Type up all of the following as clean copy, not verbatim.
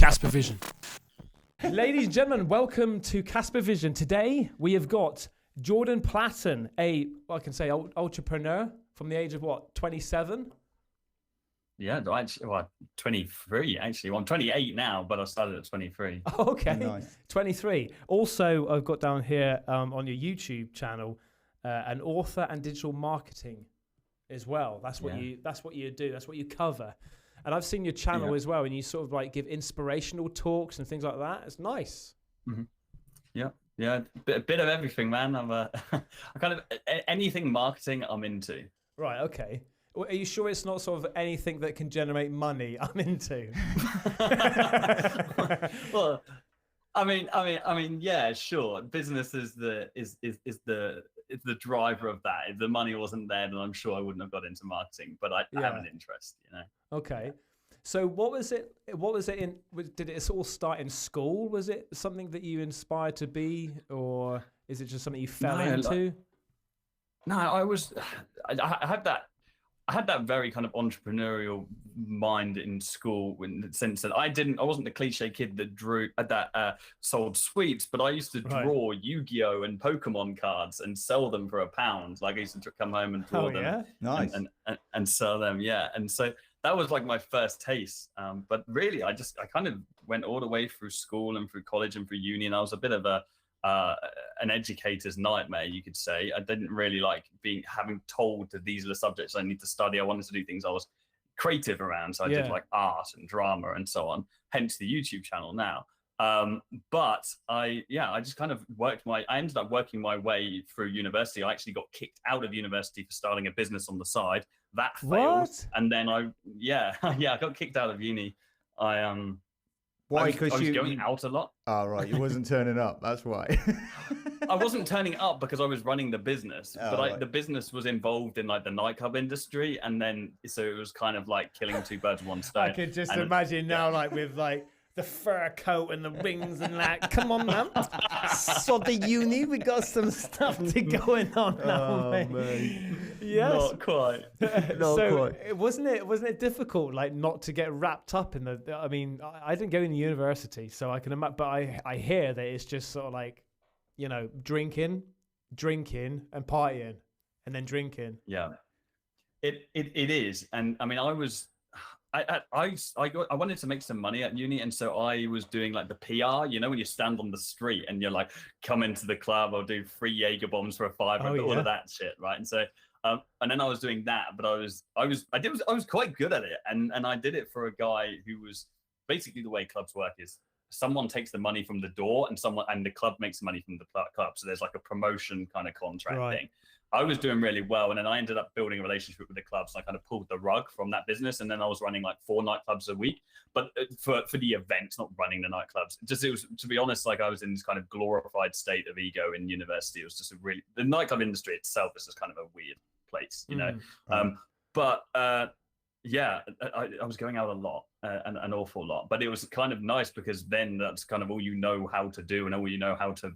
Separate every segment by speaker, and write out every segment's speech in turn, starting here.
Speaker 1: Caspervision. Ladies and gentlemen, welcome to Caspervision. Today we have got Jordan Platten, I can say entrepreneur from the age of 27?
Speaker 2: Yeah, actually, 23 actually. Well, I'm 28 now, but I started at 23.
Speaker 1: Oh, okay,
Speaker 3: Nice.
Speaker 1: 23. Also, I've got down here on your YouTube channel an author and digital marketing as well. That's what you do. That's what you cover. And I've seen your channel as well, and you sort of like give inspirational talks and things like that. It's nice.
Speaker 2: Mm-hmm. Yeah, a bit of everything, man. I kind of anything marketing I'm into.
Speaker 1: Right. Okay. Well, are you sure it's not sort of anything that can generate money? I'm into.
Speaker 2: Well, I mean, yeah, sure. Business is the driver of that. If the money wasn't there, then I'm sure I wouldn't have got into marketing. But I have an interest, you know.
Speaker 1: Okay. So what was it in? Did it all start in school? Was it something that you inspired to be, or is it just something you fell into? I had that very kind of entrepreneurial mind in school, in the sense that I wasn't the cliche kid that sold sweets, but I used to draw Yu-Gi-Oh and Pokemon cards and sell them for £1. Like I used to come home and draw them, and sell them, and so that was like my first taste. But really, I kind of went all the way through school and through college and through uni, and I was a bit of an educator's nightmare, you could say. I didn't really like having told that these are the subjects I need to study. I wanted to do things I was creative around, so I did like art and drama and so on. Hence the YouTube channel now. But I just kind of I ended up working my way through university. I actually got kicked out of university for starting a business on the side. That failed, and then I got kicked out of uni.
Speaker 3: Why?
Speaker 2: Because I was going out a lot.
Speaker 3: Oh, right. You wasn't turning up. That's why.
Speaker 2: I wasn't turning up because I was running the business, but the business was involved in like the nightclub industry, and then so it was kind of like killing two birds with one stone.
Speaker 1: I could just imagine now, like with like the fur coat and the rings and that. Come on, man. So the uni, we got some stuff to going on now, mate. Yes.
Speaker 2: Not quite.
Speaker 1: Wasn't it difficult, like, not to get wrapped up in the? I mean, I didn't go into university, so I can imagine. But I hear that it's just sort of like, you know, drinking, and partying, and then drinking.
Speaker 2: Yeah, it is, and I mean, I wanted to make some money at uni, and so I was doing like the PR, you know, when you stand on the street and you're like, come into the club, I'll do 3 Jaeger bombs for a £5, all of that shit, right? And so, and then I was doing that, but I was quite good at it, and I did it for a guy who was basically, the way clubs work is someone takes the money from the door, and the club makes the money from the club. So there's like a promotion kind of contract thing. I was doing really well, and then I ended up building a relationship with the clubs. And I kind of pulled the rug from that business, and then I was running like 4 nightclubs a week, but for the events, not running the nightclubs. It was, to be honest, like I was in this kind of glorified state of ego in university. It was just the nightclub industry itself is just kind of a weird place, you know. I was going out a lot, an awful lot, but it was kind of nice because then that's kind of all you know how to do and all you know how to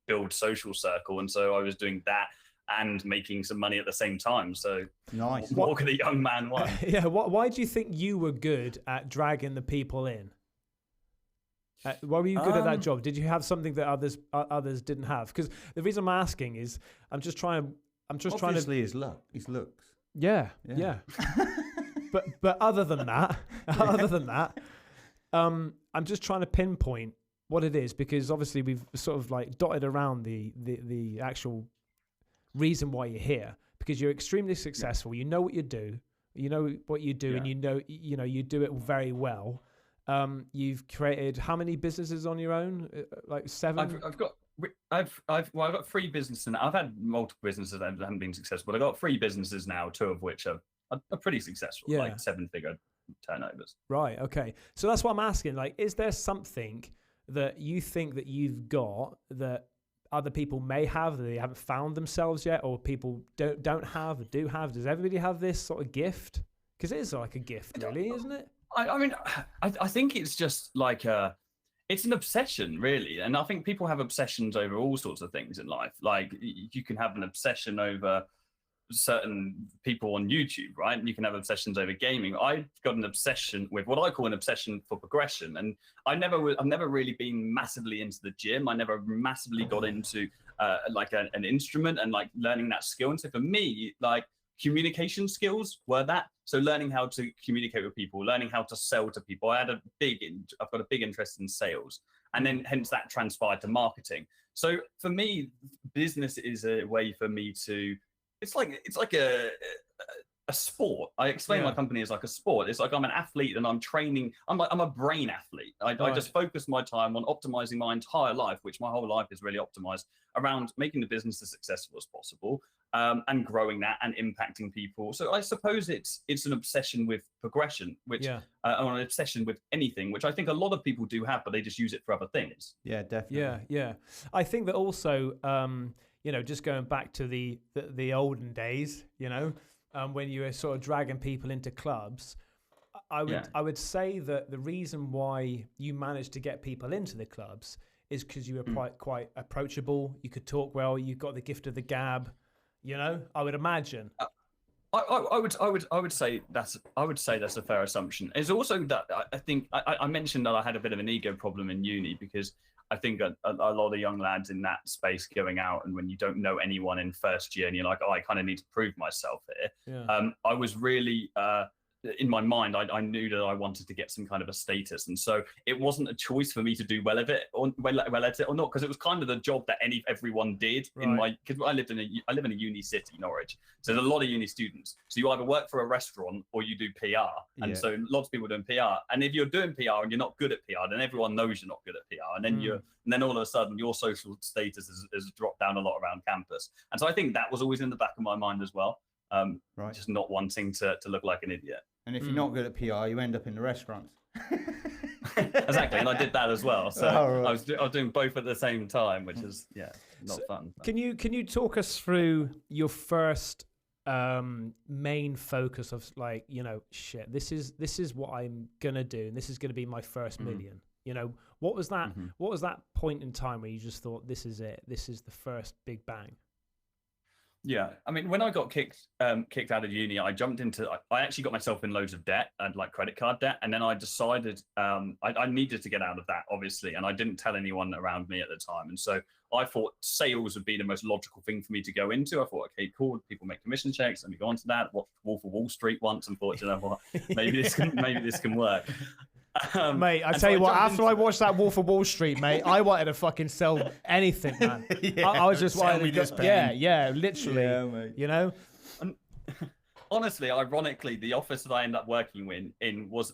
Speaker 2: build social circle. And so I was doing that and making some money at the same time. So
Speaker 3: nice.
Speaker 2: What could a young man want?
Speaker 1: Why do you think you were good at dragging the people in? Why were you good at that job? Did you have something that others didn't have? Because the reason I'm asking is I'm just trying to.
Speaker 3: His looks.
Speaker 1: Yeah. but other than that, I'm just trying to pinpoint what it is, because obviously we've sort of like dotted around the actual reason why you're here, because you're extremely successful. You know what you do, and you do it very well. You've created how many businesses on your own? Like 7? I've
Speaker 2: got 3 businesses now. I've had multiple businesses that haven't been successful, but I've got 3 businesses now, 2 of which are pretty successful, like 7-figure turnovers.
Speaker 1: Right. Okay. So that's what I'm asking. Like, is there something that you think that you've got that other people may have, that they haven't found themselves yet, or people don't have or do have? Does everybody have this sort of gift? Because it is like a gift, really, isn't it?
Speaker 2: I mean, I think it's just like it's an obsession, really. And I think people have obsessions over all sorts of things in life. Like you can have an obsession over certain people on YouTube, right? And you can have obsessions over gaming. I've got an obsession with what I call an obsession for progression. And I've never really been massively into the gym. I never massively got into like an instrument and like learning that skill. And so for me, like communication skills were that. So learning how to communicate with people, learning how to sell to people. I've got a big interest in sales, and then hence that transpired to marketing. So for me, business is a way for me to, it's like a sport. I explain my company as like a sport. It's like I'm an athlete and I'm training. I'm a brain athlete. I just focus my time on optimizing my entire life, which my whole life is really optimized around making the business as successful as possible, and growing that and impacting people. So I suppose it's an obsession with progression, which or an obsession with anything, which I think a lot of people do have, but they just use it for other things.
Speaker 3: Yeah, definitely.
Speaker 4: Yeah. I think that also, you know, just going back to the olden days, you know, when you were sort of dragging people into clubs, I would say that the reason why you managed to get people into the clubs is because you were quite approachable. You could talk well. You got the gift of the gab. You know, I would imagine.
Speaker 2: I would say that's a fair assumption. It's also that I think I mentioned that I had a bit of an ego problem in uni, because I think a lot of young lads in that space going out, and when you don't know anyone in first year and you're like, oh, I kind of need to prove myself here. I was really in my mind, I knew that I wanted to get some kind of a status, and so it wasn't a choice for me to do well at it or not, because it was kind of the job that everyone did in my. Because I live in a uni city, Norwich, so there's a lot of uni students. So you either work for a restaurant or you do PR, and so lots of people doing PR. And if you're doing PR and you're not good at PR, then everyone knows you're not good at PR, and then all of a sudden your social status has dropped down a lot around campus. And so I think that was always in the back of my mind as well. Just not wanting to look like an idiot.
Speaker 3: And if you're not good at PR, you end up in the restaurants.
Speaker 2: Exactly, and I did that as well. So I was doing both at the same time, which is not fun.
Speaker 4: Can you talk us through your first main focus of, like, you know, shit, this is what I'm gonna do, and this is gonna be my first million. You know, what was that? What was that point in time where you just thought, this is it? This is the first big bang.
Speaker 2: Yeah, I mean, when I got kicked out of uni, I actually got myself in loads of debt, and like credit card debt, and then I decided I needed to get out of that, obviously, and I didn't tell anyone around me at the time, and so I thought sales would be the most logical thing for me to go into. I thought, okay, cool, people make commission checks, let me go on to that. Watched Wolf of Wall Street once, and thought, you know what, maybe this can work.
Speaker 4: Mate, I tell you what, after I watched that Wolf of Wall Street, mate, I wanted to fucking sell anything, man. I was just wanting to literally, mate. You know?
Speaker 2: Honestly, ironically, the office that I ended up working in was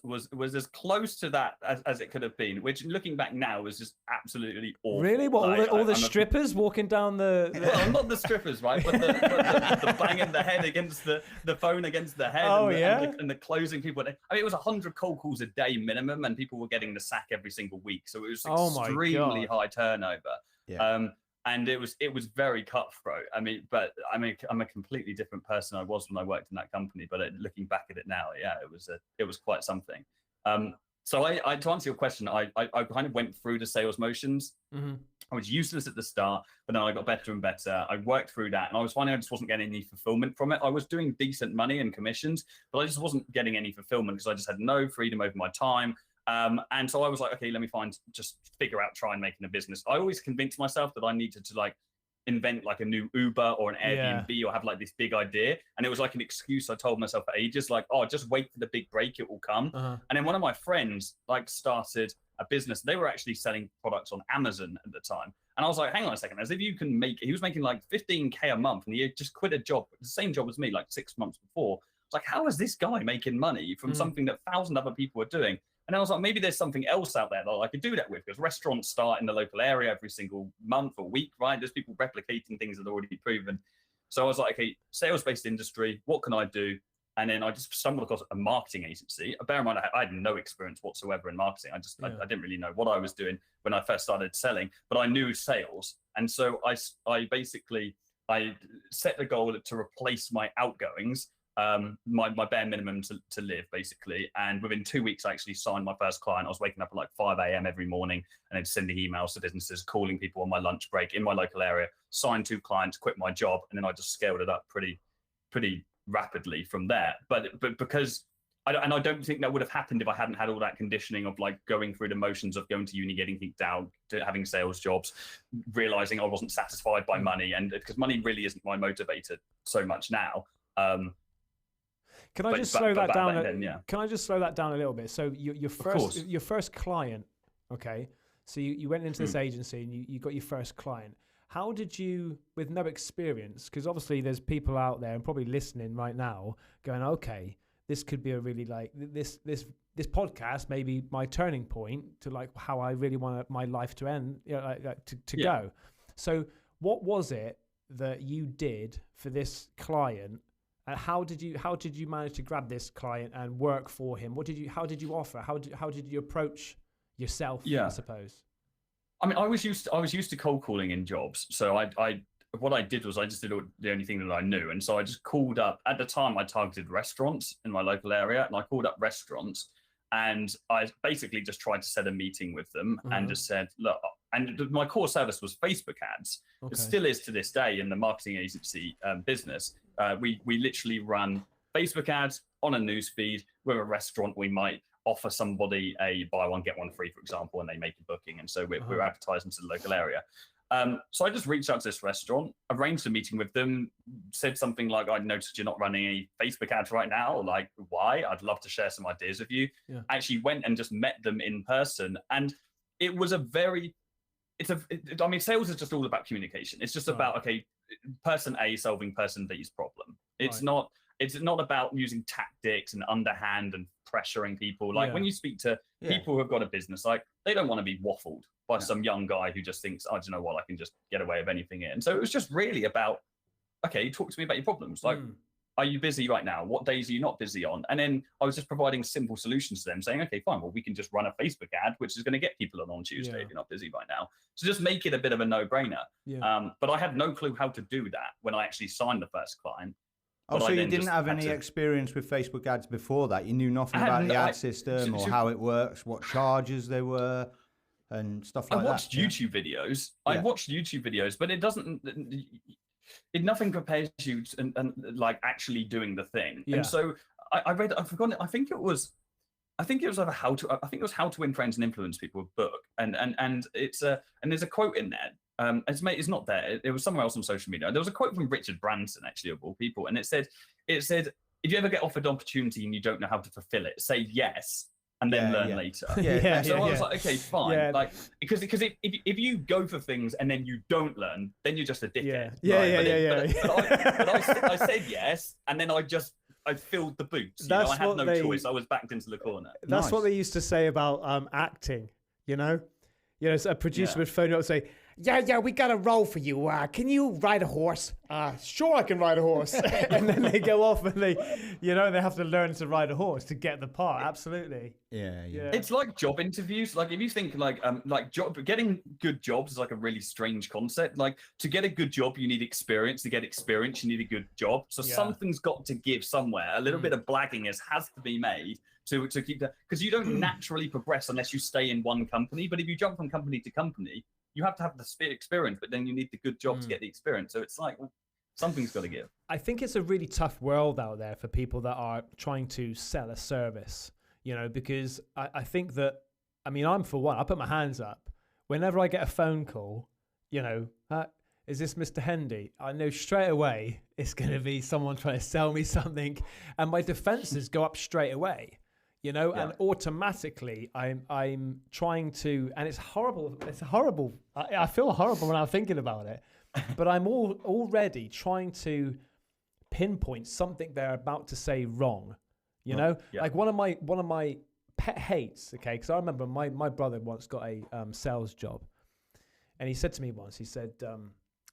Speaker 2: as close to that as it could have been, which looking back now was just absolutely awful.
Speaker 4: Really? What, like, all the strippers walking down the...
Speaker 2: Well, not the strippers, right? But the banging the head against the phone against the head, and the closing people. I mean, it was 100 cold calls a day minimum, and people were getting the sack every single week. So it was extremely high turnover. Yeah. And it was very cutthroat. I mean, but I'm a completely different person I was when I worked in that company. But looking back at it now, it was quite something. So I to answer your question, I kind of went through the sales motions. I was useless at the start, but then I got better and better. I worked through that, and I was finding I just wasn't getting any fulfillment from it. I was doing decent money and commissions, but I just wasn't getting any fulfillment because I just had no freedom over my time. And so I was like, okay, let me figure out trying making a business. I always convinced myself that I needed to like invent like a new Uber or an Airbnb or have like this big idea. And it was like an excuse I told myself for ages, like, oh, just wait for the big break, it will come. And then one of my friends like started a business. They were actually selling products on Amazon at the time. And I was like, hang on a second, as if you can he was making like 15K a month, and he had just quit a job, the same job as me, like 6 months before. It's like, how is this guy making money from something that 1,000 other people were doing? And I was like, maybe there's something else out there that I could do that with, because restaurants start in the local area every single month or week, right? There's people replicating things that are already proven. So I was like, okay, sales-based industry, what can I do? And then I just stumbled across a marketing agency. Bear in mind, I had no experience whatsoever in marketing. I didn't really know what I was doing when I first started selling, but I knew sales. And so I basically set the goal to replace my outgoings, my bare minimum to live, basically. And within 2 weeks, I actually signed my first client. I was waking up at like 5 a.m. every morning and then sending emails to businesses, calling people on my lunch break in my local area, signed 2 clients, quit my job, and then I just scaled it up pretty
Speaker 1: pretty rapidly from there. But because I don't think that would have happened if I hadn't had all that conditioning of like going through the motions of going to uni, getting kicked out, to having sales jobs, realizing I wasn't satisfied by money, and because money really isn't my motivator so much now.
Speaker 4: Can I just slow that down? Can I just slow that down a little bit? So your first client, okay? So you went into this agency and you got your first client. How did you, with no experience, because obviously there's people out there and probably listening right now going, okay, this could be a really like this podcast may be my turning point to like how I really want my life to end, to go. So what was it that you did for this client? And how did you manage to grab this client and work for him? How did you offer? How did you approach yourself? I suppose.
Speaker 1: I mean, I was used to cold calling in jobs. So what I did was I just did the only thing that I knew. And so I just called up, at the time I targeted restaurants in my local area, and I called up restaurants and I basically just tried to set a meeting with them and just said, look, and my core service was Facebook ads. It still is to this day in the marketing agency business. We literally run Facebook ads on a newsfeed. With a restaurant, we might offer somebody a buy one, get one free, for example, and they make a booking. And so we're advertising to the local area. So I just reached out to this restaurant, arranged a meeting with them, said something like, I noticed you're not running any Facebook ads right now. Like, why? I'd love to share some ideas with you. Yeah. Actually went and just met them in person. And it was I mean, sales is just all about communication. It's just about, okay, person A solving person B's problem. It's not about using tactics and underhand and pressuring people. Like when you speak to people who have got a business, like they don't want to be waffled by some young guy who just thinks, I don't know what, I can just get away with anything in. So it was just really about, okay, talk to me about your problems. Like, are you busy right now? What days are you not busy on? And then I was just providing simple solutions to them, saying, okay, fine, well, we can just run a Facebook ad, which is going to get people on Tuesday if you're not busy right now. So just make it a bit of a no-brainer. But I had no clue how to do that when I actually signed the first client.
Speaker 3: Oh, so you didn't have any experience with Facebook ads before that? You knew nothing about the ad system or how it works, what charges there were, and stuff like that?
Speaker 1: I watched YouTube videos. I watched YouTube videos, but it doesn't... nothing prepares you to, and like actually doing the thing. And so I read, I've forgotten, I think it was either how to win friends and influence people book. And it's and there's a quote in there. It's not there. It was somewhere else on social media. There was a quote from Richard Branson, actually, of all people. And it said, if you ever get offered an opportunity and you don't know how to fulfill it, say yes, and then learn later. So I was like, okay, fine. Like, because if you go for things and then you don't learn, then you're just a dickhead. But I said yes, and then I filled the boots. I had no choice. I was backed into the corner.
Speaker 4: That's what they used to say about acting. So a producer would phone you up and say, yeah, we got a role for you. Can you ride a horse? Sure, I can ride a horse. And then they go off and they have to learn to ride a horse to get the part. Absolutely.
Speaker 3: Yeah.
Speaker 1: It's like job interviews. Like if you think getting good jobs is like a really strange concept. Like to get a good job, you need experience. To get experience, you need a good job. So something's got to give somewhere. A little bit of blagginess has to be made to keep that, because you don't naturally progress unless you stay in one company. But if you jump from company to company, you have to have the experience, but then you need the good job to get the experience. So it's like, well, something's got to give.
Speaker 4: I think it's a really tough world out there for people that are trying to sell a service, because I think that, I'm for one, I put my hands up. Whenever I get a phone call, is this Mr. Hendy? I know straight away it's going to be someone trying to sell me something, and my defenses go up straight away. And automatically I'm trying to, and it's horrible. It's horrible. I feel horrible when I'm thinking about it, but I'm already trying to pinpoint something they're about to say wrong. Like one of my pet hates. Okay, because I remember my brother once got a sales job, and he said to me once, he said,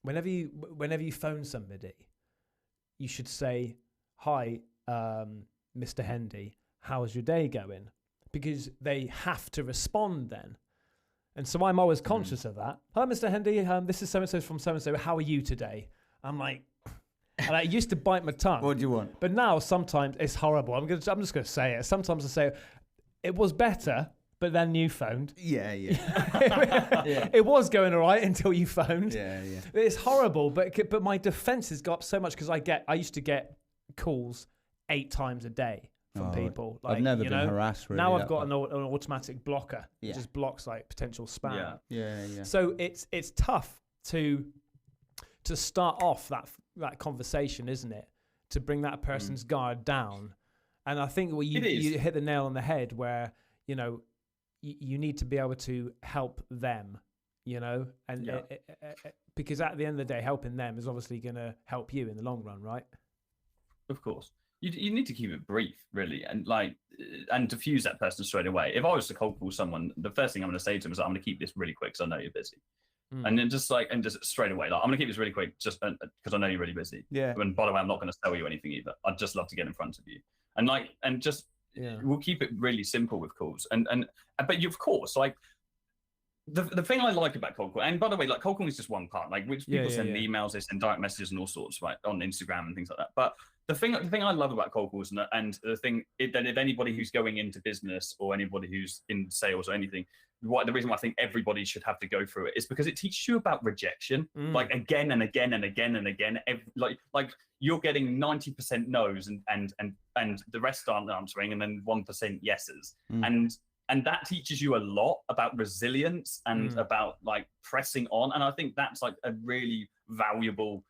Speaker 4: whenever you phone somebody, you should say, "Hi, Mr. Hendy. How's your day going?" Because they have to respond then. And so I'm always conscious of that. "Hi, Mr. Hendy. This is so-and-so from so-and-so. How are you today?" I'm like, and I used to bite my tongue.
Speaker 3: What do you want?
Speaker 4: But now sometimes it's horrible. I'm just going to say it. Sometimes I say, it was better, but then you phoned.
Speaker 3: Yeah.
Speaker 4: It was going all right until you phoned.
Speaker 3: Yeah.
Speaker 4: It's horrible, but my defenses go up so much because I used to get calls 8 times a day from people. Like,
Speaker 3: I've never been harassed. Really,
Speaker 4: now I've got an automatic blocker.
Speaker 3: Yeah.
Speaker 4: It just blocks like potential spam.
Speaker 3: Yeah.
Speaker 4: So it's tough to start off that conversation, isn't it? To bring that person's guard down. And I think you hit the nail on the head where, you know, you need to be able to help them, you know, and because at the end of the day, helping them is obviously going to help you in the long run, right?
Speaker 2: Of course. You need to keep it brief, really, and diffuse that person straight away. If I was to cold call someone, the first thing I'm going to say to them is, I'm going to keep this really quick because I know you're busy. And then just straight away, like, I'm going to keep this really quick just because I know you're really busy.
Speaker 3: Yeah.
Speaker 2: And by the way, I'm not going to sell you anything either. I'd just love to get in front of you. We'll keep it really simple with calls. But you, of course, like, the thing I like about cold calling, and by the way, like, cold calling is just one part. Like, which people send emails, they send direct messages and all sorts, right, on Instagram and things like that. But the thing I love about cold calls, and the thing that if anybody who's going into business or anybody who's in sales or anything, the reason why I think everybody should have to go through it is because it teaches you about rejection, like, again and again and again and again. Like you're getting 90% no's and the rest aren't answering, and then 1% yeses, and that teaches you a lot about resilience and about, like, pressing on. And I think that's, like, a really valuable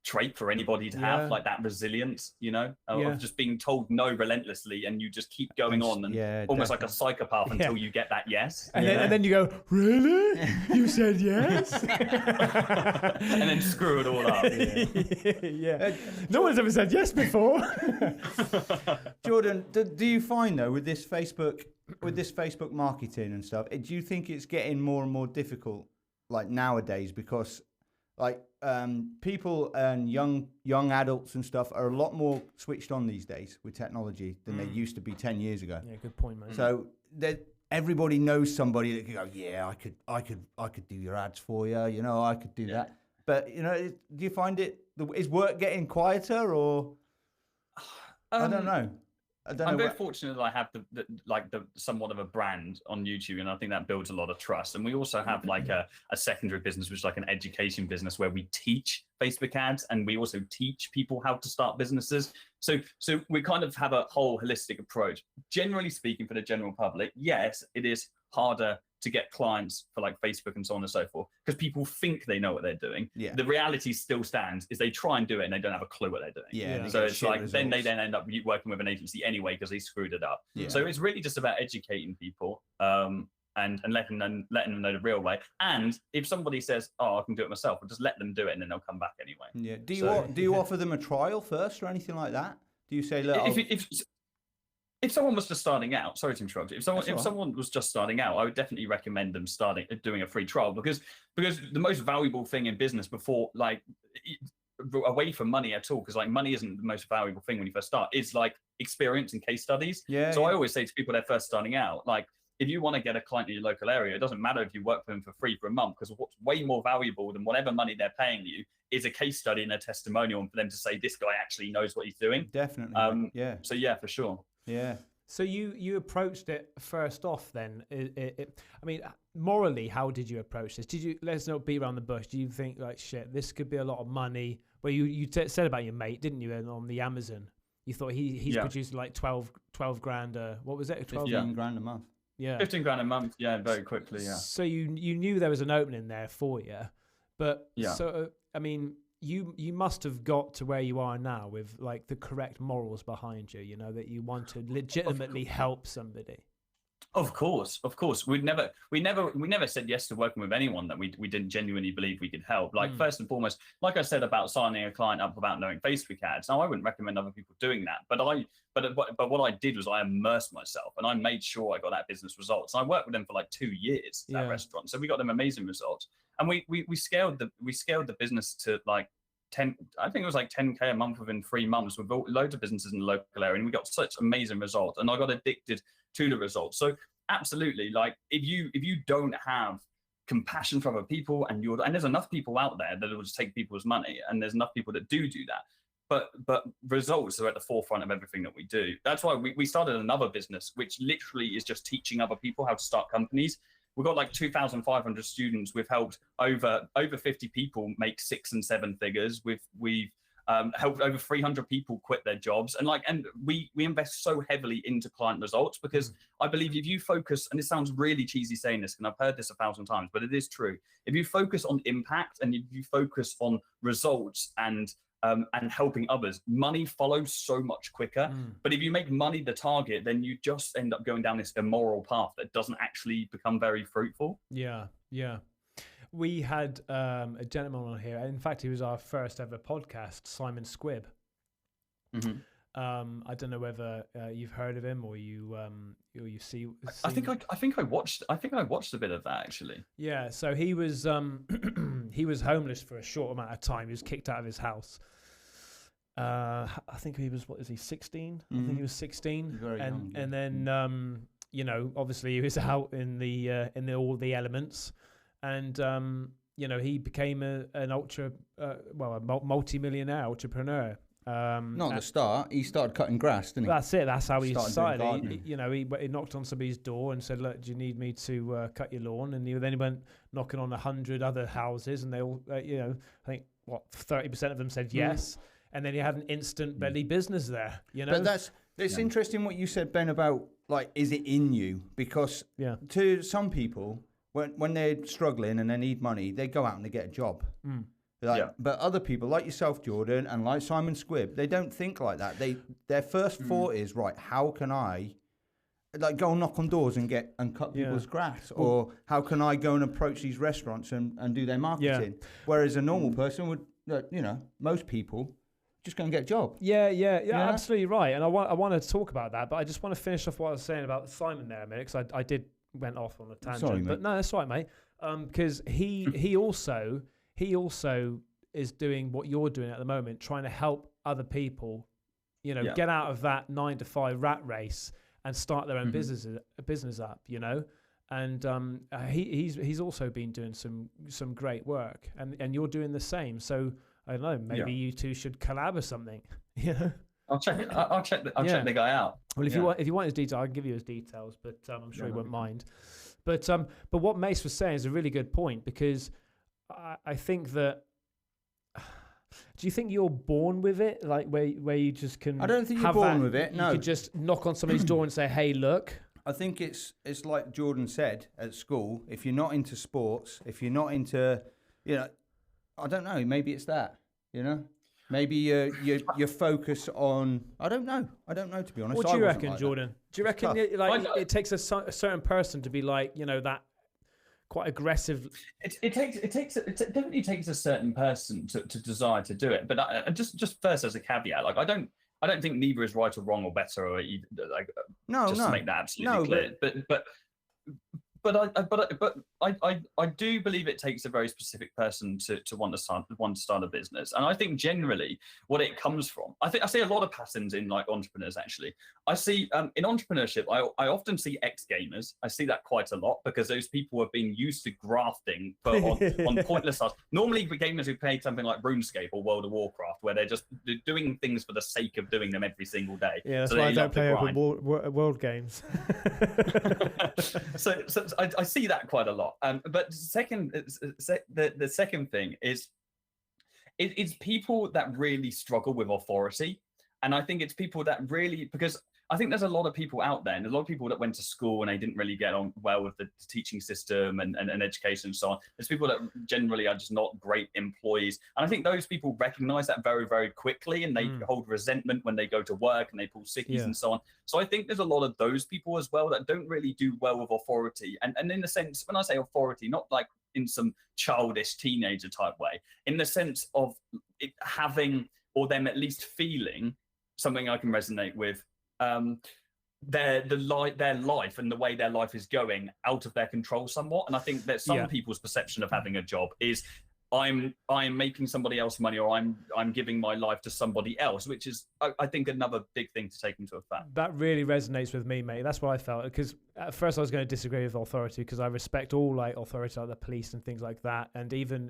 Speaker 2: trait for anybody to have, like, that resilience, you know, of just being told no relentlessly, and you just keep going on and almost like a psychopath until you get that yes.
Speaker 4: And then you go, really? You said yes?
Speaker 2: And then screw it all up.
Speaker 4: No one's ever said yes before.
Speaker 3: Jordan, do you find, though, with this Facebook marketing and stuff, do you think it's getting more and more difficult, like, nowadays? Because, like, people and young adults and stuff are a lot more switched on these days with technology than they used to be 10 years ago.
Speaker 4: Yeah, good point, man.
Speaker 3: So everybody knows somebody that could go, yeah, I could do your ads for you. You know, I could do that. But, you know, do you find is work getting quieter, or I don't know.
Speaker 2: I'm very fortunate that I have the somewhat of a brand on YouTube, and I think that builds a lot of trust. And we also have, like, a secondary business, which is like an education business where we teach Facebook ads, and we also teach people how to start businesses. So we kind of have a whole holistic approach. Generally speaking, for the general public, yes, it is harder to get clients for, like, Facebook and so on and so forth, because people think they know what they're doing. Yeah. The reality still stands is they try and do it and they don't have a clue what they're doing. Yeah. So it's like results. Then they end up working with an agency anyway because they screwed it up. Yeah. So it's really just about educating people and letting them know the real way. And if somebody says, "Oh, I can do it myself," I'll just let them do it, and then they'll come back anyway.
Speaker 3: Yeah. Do you offer them a trial first or anything like that? Do you say, "Look"?
Speaker 2: If someone was just starting out, sorry to interrupt you. If someone was just starting out, I would definitely recommend them doing a free trial, because the most valuable thing in business before, like, away from money at all, because, like, money isn't the most valuable thing when you first start, is, like, experience and case studies. Yeah. So I always say to people they're first starting out, like, if you want to get a client in your local area, it doesn't matter if you work for them for free for a month, because what's way more valuable than whatever money they're paying you is a case study and a testimonial, and for them to say, this guy actually knows what he's doing.
Speaker 3: Definitely.
Speaker 2: So yeah, for sure.
Speaker 3: Yeah.
Speaker 4: So you approached it first off then. I mean, morally, how did you approach this? Let's not beat around the bush. Do you think, like, shit, this could be a lot of money? Well, you said about your mate, didn't you, on the Amazon? You thought he's producing like 12 grand, what was it?
Speaker 3: 15 grand a month.
Speaker 2: Yeah. 15 grand a month, very quickly, yeah.
Speaker 4: So you knew there was an opening there for you. But, so, I mean, you must have got to where you are now with, like, the correct morals behind you, you know, that you want to legitimately help somebody.
Speaker 2: Of course. We never said yes to working with anyone that we didn't genuinely believe we could help. Like, first and foremost, like I said about signing a client up without knowing Facebook ads. Now, I wouldn't recommend other people doing that, but what I did was I immersed myself and I made sure I got that business results. And I worked with them for like 2 years, that restaurant. So we got them amazing results. And we scaled the business to like 10, I think it was like 10K a month within 3 months with loads of businesses in the local area. And we got such amazing results. And I got addicted to the results. So absolutely, like, if you don't have compassion for other people, and there's enough people out there that will just take people's money, and there's enough people that do that, but results are at the forefront of everything that we do. That's why we started another business, which literally is just teaching other people how to start companies. We've got like 2,500 students. We've helped over 50 people make 6 and 7 figures. We've helped over 300 people quit their jobs. And we invest so heavily into client results because I believe if you focus, and it sounds really cheesy saying this, and I've heard this 1,000 times, but it is true. If you focus on impact and if you focus on results and helping others, money follows so much quicker. But if you make money the target, then you just end up going down this immoral path that doesn't actually become very fruitful.
Speaker 4: Yeah. We had a gentleman on here. In fact, he was our first ever podcast, Simon Squibb. I don't know whether you've heard of him or you see.
Speaker 2: I think I watched a bit of that actually.
Speaker 4: Yeah, so he was he was homeless for a short amount of time. He was kicked out of his house. I think he was 16? I think he was 16,
Speaker 3: Very young,
Speaker 4: and then obviously he was out in all the elements. And he became a multi-millionaire entrepreneur.
Speaker 3: Not at the start. He started cutting grass, didn't he?
Speaker 4: That's it. That's how he started.
Speaker 3: He
Speaker 4: knocked on somebody's door and said, "Look, do you need me to cut your lawn?" And then he went knocking on 100 other houses, and they all, I think 30% of them said yes. And then he had an instant belly business there.
Speaker 3: But it's interesting what you said, Ben, about is it in you? Because to some people, when they're struggling and they need money, they go out and they get a job. But other people, like yourself, Jordan, and like Simon Squibb, they don't think like that. Their first thought is, right, how can I go and knock on doors and cut people's grass? Or how can I go and approach these restaurants and do their marketing? Whereas a normal person would, most people just go and get a job.
Speaker 4: Yeah, absolutely right. And I want to talk about that, but I just want to finish off what I was saying about Simon there a minute, because I did went off on a tangent.
Speaker 3: Sorry,
Speaker 4: but no, that's right, mate. Because he also is doing what you're doing at the moment, trying to help other people, get out of that 9-to-5 rat race and start their own business up, And he's also been doing some great work, and you're doing the same. So I don't know, maybe you two should collab or something.
Speaker 2: I'll check the guy out.
Speaker 4: Well, if you want his details, I can give you his details, but I'm sure he won't mind. But what Mace was saying is a really good point, because I think that. Do you think you're born with it, where you just can?
Speaker 3: I don't think you're born with it. No,
Speaker 4: you could just knock on somebody's door and say, "Hey, look."
Speaker 3: I think it's like Jordan said at school. If you're not into sports, if you're not into, I don't know. Maybe it's that. Maybe your focus on. I don't know, to be honest.
Speaker 4: What do you reckon, Jordan? Do you reckon it takes a certain person to be that quite aggressive?
Speaker 2: It definitely takes a certain person to desire to do it. But just first as a caveat, I don't think neither is right or wrong or better or either, to make that absolutely clear. But I do believe it takes a very specific person to want to start a business, and I think generally what it comes from. I see a lot of patterns in entrepreneurs. Actually, I see in entrepreneurship. I often see ex-gamers. I see that quite a lot because those people have been used to grafting on pointless stuff. Normally, the gamers who play something like RuneScape or World of Warcraft, where they're just doing things for the sake of doing them every single day.
Speaker 4: Yeah, that's why I don't play open world games.
Speaker 2: So I see that quite a lot. But the second thing is it's people that really struggle with authority. And I think it's people that really, because I think there's a lot of people out there, and a lot of people that went to school and they didn't really get on well with the teaching system and education and so on. There's people that generally are just not great employees. And I think those people recognize that very, very quickly, and they hold resentment when they go to work and they pull sickies and so on. So I think there's a lot of those people as well that don't really do well with authority. And in the sense, when I say authority, not like in some childish teenager type way, in the sense of it having, or them at least feeling something I can resonate with, their life and the way their life is going out of their control somewhat. And I think that some people's perception of having a job is I'm making somebody else money, or I'm giving my life to somebody else, which is I think another big thing to take into effect.
Speaker 4: That really resonates with me, mate. That's what I felt, because at first I was going to disagree with authority, because I respect all authority, like the police and things like that, and even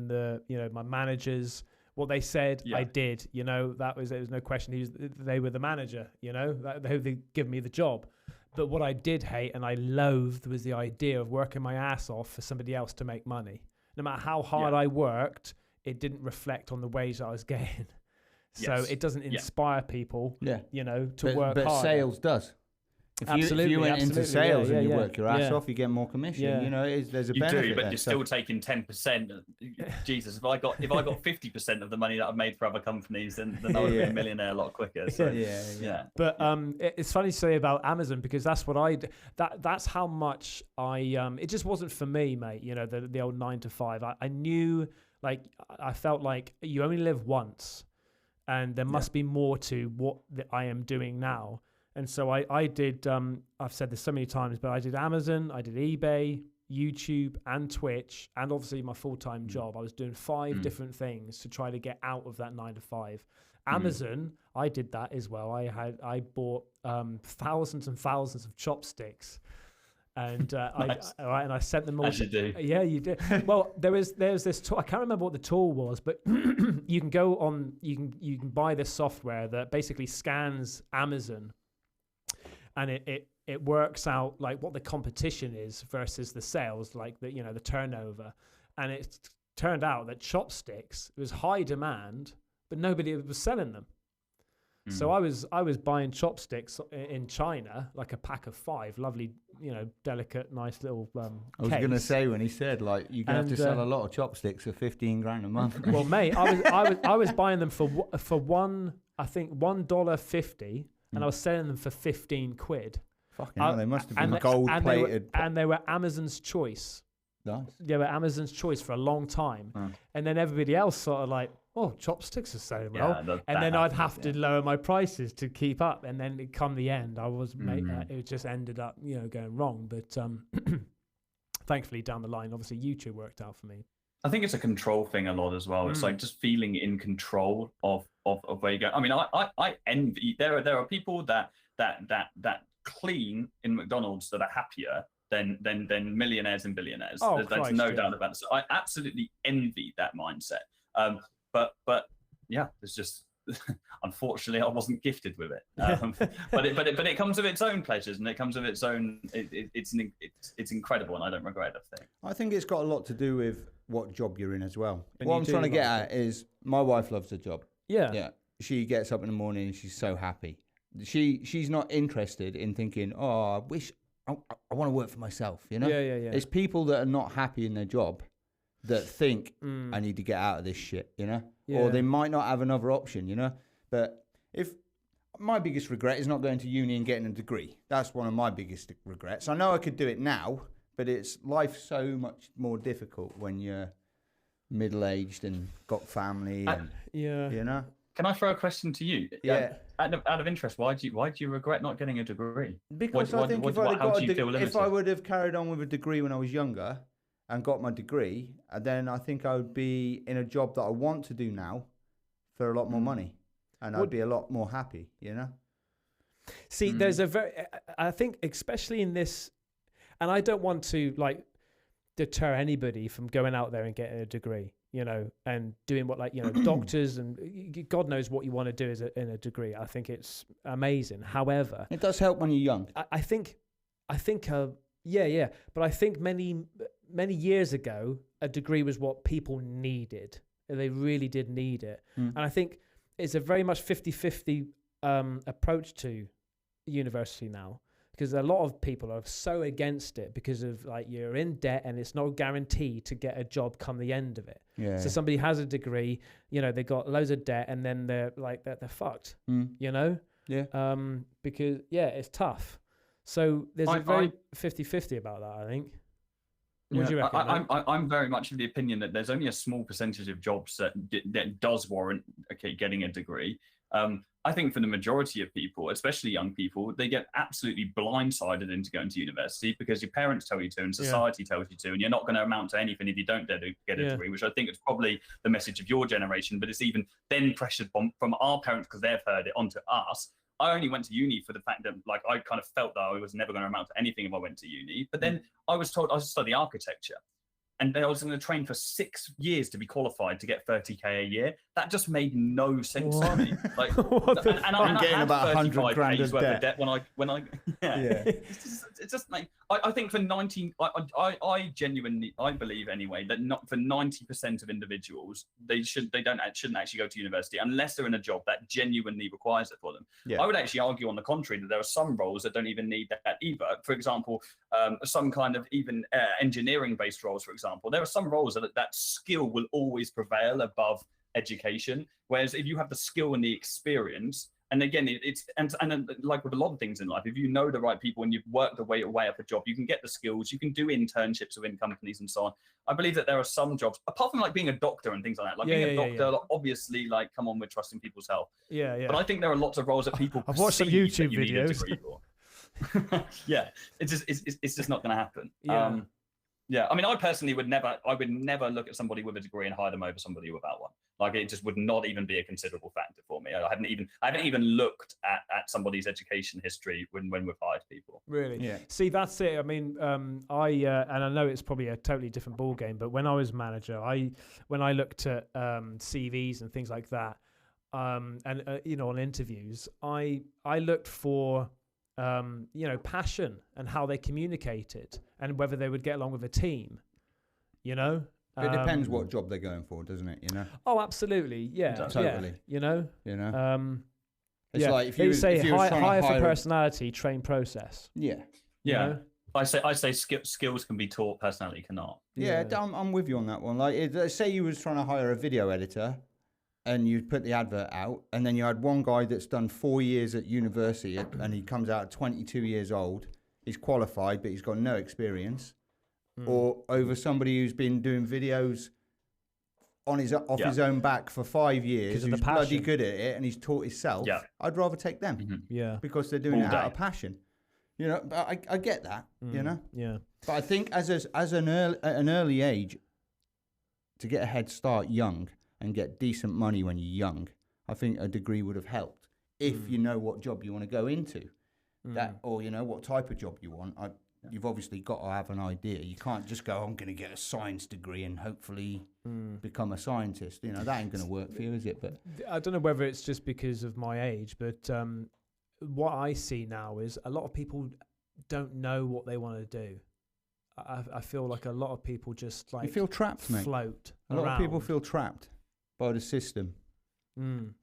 Speaker 4: the my managers. What they said, I did. There was no question. They were the manager. They give me the job. But what I did hate and I loathed was the idea of working my ass off for somebody else to make money. No matter how hard I worked, it didn't reflect on the wage I was getting. So it doesn't inspire people, you know, to work
Speaker 3: but
Speaker 4: hard.
Speaker 3: sales does. If you went into sales and you work your ass off, you get more commission. You know, there's a benefit.
Speaker 2: You do, but
Speaker 3: there,
Speaker 2: you're still taking 10%. Jesus, if I got 50% of the money that I've made for other companies, then I would be a millionaire a lot quicker. So, yeah.
Speaker 4: But it's funny to say about Amazon, because that's what I that's how much it just wasn't for me, mate. You know, the old 9 to 5. I knew, like, I felt like you only live once, and there must be more to what I am doing now. And so I did, I've said this so many times, but I did Amazon, I did eBay, YouTube, and Twitch, and obviously my full-time job. I was doing 5 different things to try to get out of that 9 to 5. Amazon, I did that as well. I bought thousands and thousands of chopsticks, and
Speaker 2: Nice.
Speaker 4: and I sent them all.
Speaker 2: As you do.
Speaker 4: Yeah, you did. Well, there's this tool. I can't remember what the tool was, but you can go on. You can buy this software that basically scans Amazon. And it works out like what the competition is versus the sales, like the turnover. And it turned out that chopsticks was high demand, but nobody was selling them. So I was buying chopsticks in China, like a pack of 5, lovely, delicate, nice little.
Speaker 3: I was going to say, when he said, like, you have to sell a lot of chopsticks for 15 grand a month.
Speaker 4: Well, mate, I was buying them for $1.50. And I was selling them for 15 quid.
Speaker 3: Fucking hell, they must have been gold-plated.
Speaker 4: And they were Amazon's choice.
Speaker 3: Nice.
Speaker 4: They were Amazon's choice for a long time. And then everybody else sort of like, oh, chopsticks are selling well. And then I'd have to lower my prices to keep up. And then come the end, it just ended up, going wrong. But thankfully, down the line, obviously, YouTube worked out for me.
Speaker 2: I think it's a control thing a lot as well. It's like just feeling in control of where you go. I mean, I envy. There are people that clean in McDonald's that are happier than millionaires and billionaires.
Speaker 4: Oh,
Speaker 2: there's no doubt about it. So I absolutely envy that mindset. But yeah, it's just unfortunately I wasn't gifted with it. But it comes with its own pleasures, and it comes with its own. It's incredible, and I don't regret a thing.
Speaker 3: I think it's got a lot to do with what job you're in as well. What I'm trying to get at is, my wife loves her job. Yeah. She gets up in the morning and she's so happy. She's not interested in thinking, oh, I wish I want to work for myself, Yeah. It's people that are not happy in their job that think, I need to get out of this shit, Yeah. Or they might not have another option, But if my biggest regret is not going to uni and getting a degree. That's one of my biggest regrets. I know I could do it now, but life's so much more difficult when you're middle-aged and got family.
Speaker 2: Can I throw a question to you?
Speaker 3: Yeah.
Speaker 2: Out of interest, why do you regret not getting a degree?
Speaker 3: Because I think if I would have carried on with a degree when I was younger and got my degree, then I think I would be in a job that I want to do now for a lot more money, and I'd be a lot more happy,
Speaker 4: See, there's I think especially in this, and I don't want to like deter anybody from going out there and getting a degree, and doing what doctors and God knows what you want to do in a degree. I think it's amazing. However,
Speaker 3: it does help when you're young.
Speaker 4: I think, but I think many years ago, a degree was what people needed. They really did need it. And I think it's a very much 50-50 approach to university now, because a lot of people are so against it because of you're in debt and it's no guarantee to get a job come the end of it. Yeah. So somebody has a degree, they got loads of debt, and then they're fucked. Yeah. Because it's tough. So there's a very 50-50 about that, I think. What do you reckon?
Speaker 2: I'm very much of the opinion that there's only a small percentage of jobs that does warrant getting a degree. I think for the majority of people, especially young people, they get absolutely blindsided into going to university because your parents tell you to and society tells you to, and you're not going to amount to anything if you don't get a degree, which I think is probably the message of your generation, but it's even then pressured from our parents because they've heard it onto us. I only went to uni for the fact that I kind of felt that I was never going to amount to anything if I went to uni. But then I was told I was studying architecture. and I was going to train for 6 years to be qualified to get 30k a year. That just made no sense to me. Like,
Speaker 3: I'm getting about 100 grand
Speaker 2: worth
Speaker 3: of
Speaker 2: of debt when I
Speaker 3: Yeah.
Speaker 2: It's just like I think for 19, I genuinely believe anyway that not for 90% of individuals shouldn't actually go to university unless they're in a job that genuinely requires it for them.
Speaker 3: Yeah.
Speaker 2: I would actually argue on the contrary that there are some roles that don't even need that either. For example, some kind of even engineering-based roles, for example, there are some roles that skill will always prevail above education. Whereas if you have the skill and the experience, and again, it's like with a lot of things in life, if you know the right people and you've worked the way up a job, you can get the skills, you can do internships within companies and so on. I believe that there are some jobs, apart from like being a doctor and things like that, like being a doctor, obviously, like, come on, we're trusting people's health.
Speaker 4: Yeah.
Speaker 2: But I think there are lots of roles that people
Speaker 4: I've watched some YouTube
Speaker 2: you need a
Speaker 4: videos.
Speaker 2: degree for. Yeah, it's just not going to happen.
Speaker 4: Yeah.
Speaker 2: Yeah, I mean, I personally would never look at somebody with a degree and hire them over somebody without one. Like, it just would not even be a considerable factor for me. I haven't even looked at somebody's education history when we've hired people.
Speaker 4: Really?
Speaker 3: Yeah.
Speaker 4: See, that's it. I mean, and I know it's probably a totally different ball game, but when I was manager, when I looked at CVs and things like that, and on interviews, I looked for passion and how they communicated and whether they would get along with a team,
Speaker 3: It depends what job they're going for, doesn't it?
Speaker 4: Oh, absolutely. Yeah.
Speaker 3: Totally.
Speaker 4: Yeah,
Speaker 3: It's like if you
Speaker 4: say
Speaker 3: if you was trying to
Speaker 4: hire for
Speaker 3: hire
Speaker 4: personality, train process.
Speaker 3: Yeah.
Speaker 2: Yeah. I say skills can be taught, personality cannot.
Speaker 3: Yeah, I'm with you on that one. Like, say you was trying to hire a video editor, and you put the advert out, and then you had one guy that's done 4 years at university, and he comes out at 22 years old. He's qualified, but he's got no experience. Or over somebody who's been doing videos on his own back for 5 years, who's bloody good at it, and he's taught himself.
Speaker 2: Yeah.
Speaker 3: I'd rather take them.
Speaker 4: Yeah,
Speaker 3: because they're doing it out of passion. But I get that.
Speaker 4: Yeah.
Speaker 3: But I think at an early age, to get a head start young and get decent money when you're young, I think a degree would have helped. If you know what job you want to go into, or what type of job you want. You've obviously got to have an idea. You can't just go, I'm going to get a science degree and hopefully become a scientist. That ain't going to work for you, is it? But
Speaker 4: I don't know whether it's just because of my age, but what I see now is a lot of people don't know what they want to do. I feel like a lot of people just like
Speaker 3: you feel trapped, mate.
Speaker 4: Float.
Speaker 3: A lot of people feel trapped by the system.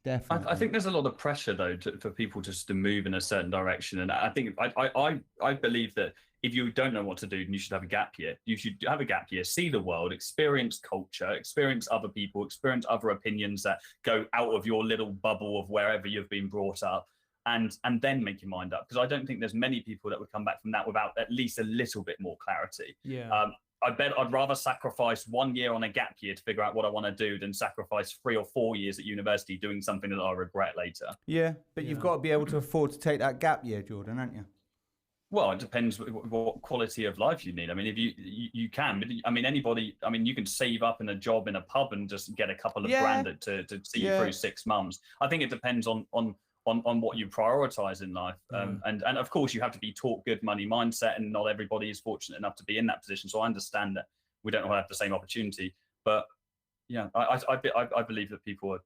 Speaker 3: Definitely.
Speaker 2: I think there's a lot of pressure though for people just to move in a certain direction, and I think I believe that if you don't know what to do, then you should have a gap year. You should have a gap year, see the world, experience culture, experience other people, experience other opinions that go out of your little bubble of wherever you've been brought up, and then make your mind up. Because I don't think there's many people that would come back from that without at least a little bit more clarity.
Speaker 4: Yeah.
Speaker 2: I bet I'd rather sacrifice 1 year on a gap year to figure out what I want to do than sacrifice 3 or 4 years at university doing something that I regret later.
Speaker 3: Yeah, but you've got to be able to afford to take that gap year, Jordan, haven't you?
Speaker 2: Well, it depends what quality of life you need. I mean, if you can, but I mean, anybody, I mean, you can save up in a job in a pub and just get a couple of grand to see you through 6 months. I think it depends on what you prioritize in life. And of course, you have to be taught good money mindset, and not everybody is fortunate enough to be in that position. So I understand that we don't all have the same opportunity. But yeah, I believe that people are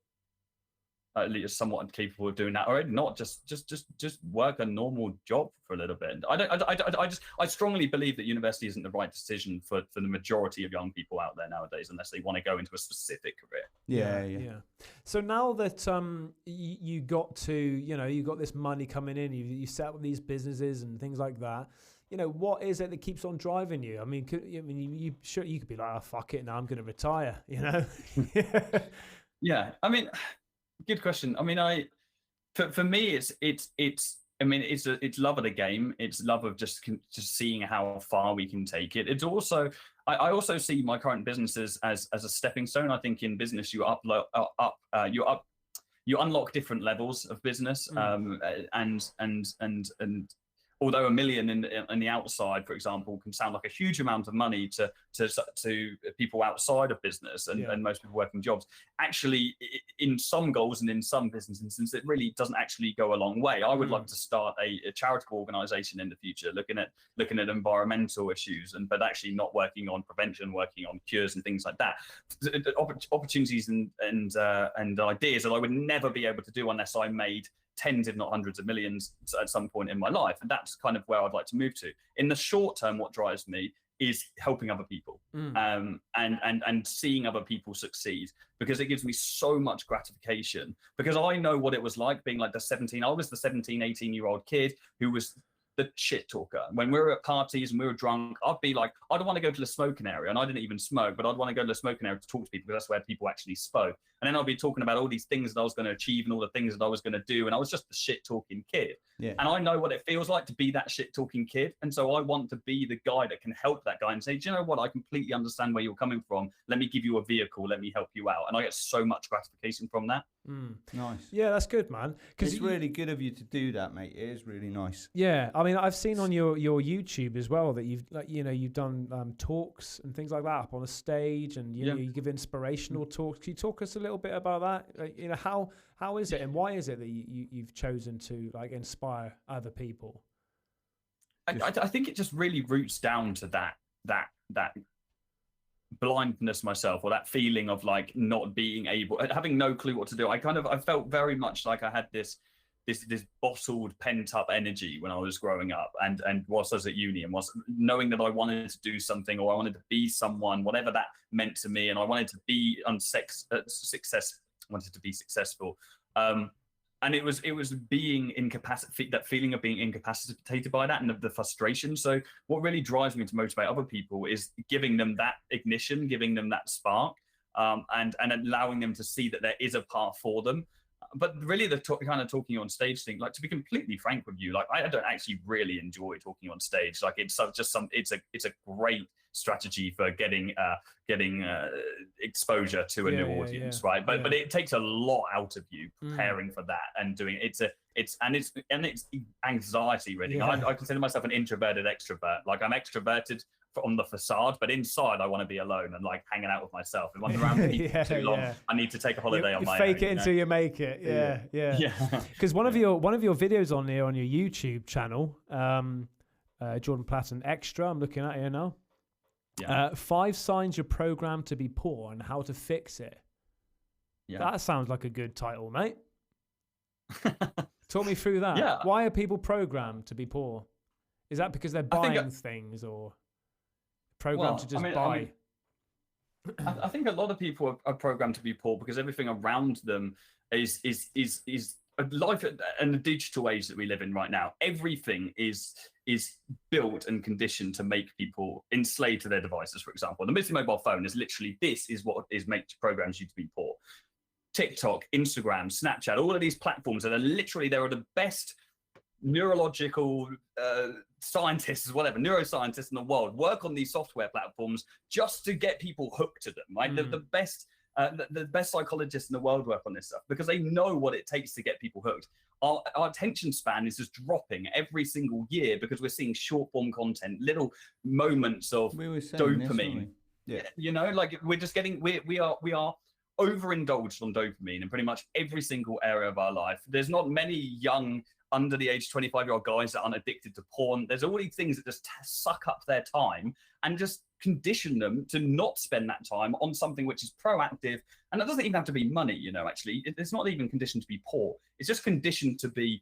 Speaker 2: at least somewhat capable of doing that already, not just work a normal job for a little bit. I strongly believe that university isn't the right decision for the majority of young people out there nowadays, unless they want to go into a specific career.
Speaker 3: Yeah.
Speaker 4: So now that you got to, you got this money coming in, you set up these businesses and things like that. What is it that keeps on driving you? I mean, you could be like, oh, fuck it, now I'm going to retire.
Speaker 2: Yeah. I mean, good question. I mean, for me, it's love of the game. It's love of just seeing how far we can take it. It's also, I also see my current businesses as a stepping stone. I think in business you unlock different levels of business, and although $1 million in the outside, for example, can sound like a huge amount of money to people outside of business and most people working jobs, actually in some goals and in some business instances, it really doesn't actually go a long way. I would like to start a charitable organization in the future, looking at environmental issues, but actually not working on prevention, working on cures and things like that. Opportunities and ideas that I would never be able to do unless I made tens, if not hundreds of millions at some point in my life. And that's kind of where I'd like to move to. In the short term, what drives me is helping other people and seeing other people succeed, because it gives me so much gratification, because I know what it was like being like I was the 17, 18-year-old kid who was the shit talker. When we were at parties and we were drunk, I'd be like, I don't want to go to the smoking area, and I didn't even smoke, but I'd want to go to the smoking area to talk to people, because that's where people actually spoke. And then I'd be talking about all these things that I was going to achieve and all the things that I was going to do, and I was just the shit talking kid. Yeah. And I know what it feels like to be that shit talking kid, and so I want to be the guy that can help that guy and say, do you know what, I completely understand where you're coming from, let me give you a vehicle, let me help you out. And I get so much gratification from that.
Speaker 3: Nice.
Speaker 4: Yeah, that's good, man.
Speaker 3: It's really good of you to do that, mate. It is really nice.
Speaker 4: Yeah, I mean, I've seen on your YouTube as well that you've done talks and things like that up on a stage, and you know, you give inspirational talks. Can you talk us a little bit about that? You know, how is it and why is it that you've chosen to like inspire other people?
Speaker 2: I think it just really roots down to that blindness myself, or that feeling of like not being able, having no clue what to do. I felt very much like I had this bottled pent up energy when I was growing up, and whilst I was at uni, and was knowing that I wanted to do something, or I wanted to be someone, whatever that meant to me, and I wanted to be wanted to be successful. And it was being incapacitated, that feeling of being incapacitated by that, and the frustration. So what really drives me to motivate other people is giving them that ignition, giving them that spark, and allowing them to see that there is a path for them. But really the kind of talking on stage thing, like, to be completely frank with you, like, I don't actually really enjoy talking on stage. Like, it's a great strategy for getting exposure to a new audience, right? But it takes a lot out of you preparing for that and doing it. It's anxiety, really. I consider myself an introverted extrovert. Like, I'm extroverted on the facade, but inside I want to be alone and like hanging out with myself. If I'm around people too long, I need to take a holiday on my own.
Speaker 4: Fake it until you make it. Yeah. Because one of your videos on your YouTube channel, Jordan Platten Extra, I'm looking at here now. 5 signs you're programmed to be poor and how to fix it. That sounds like a good title, mate. Talk me through that. Why are people programmed to be poor? Is that because they're buying things, or programmed to just buy?
Speaker 2: I think a lot of people are programmed to be poor because everything around them is life in the digital age that we live in right now. Everything is built and conditioned to make people enslaved to their devices. For example, the mobile phone is literally, this is what programs you to be poor. TikTok, Instagram, Snapchat, all of these platforms that are literally, they are the best neurological scientists, whatever, neuroscientists in the world work on these software platforms just to get people hooked to them, right? The best psychologists in the world work on this stuff because they know what it takes to get people hooked. Our attention span is just dropping every single year because we're seeing short form content, little moments of dopamine. You know, like we're just getting, we are overindulged on dopamine in pretty much every single area of our life. There's not many young under the age 25-year-old guys that aren't addicted to porn. There's all these things that just suck up their time and just condition them to not spend that time on something which is proactive. And it doesn't even have to be money, you know, actually. It's not even conditioned to be poor. It's just conditioned to be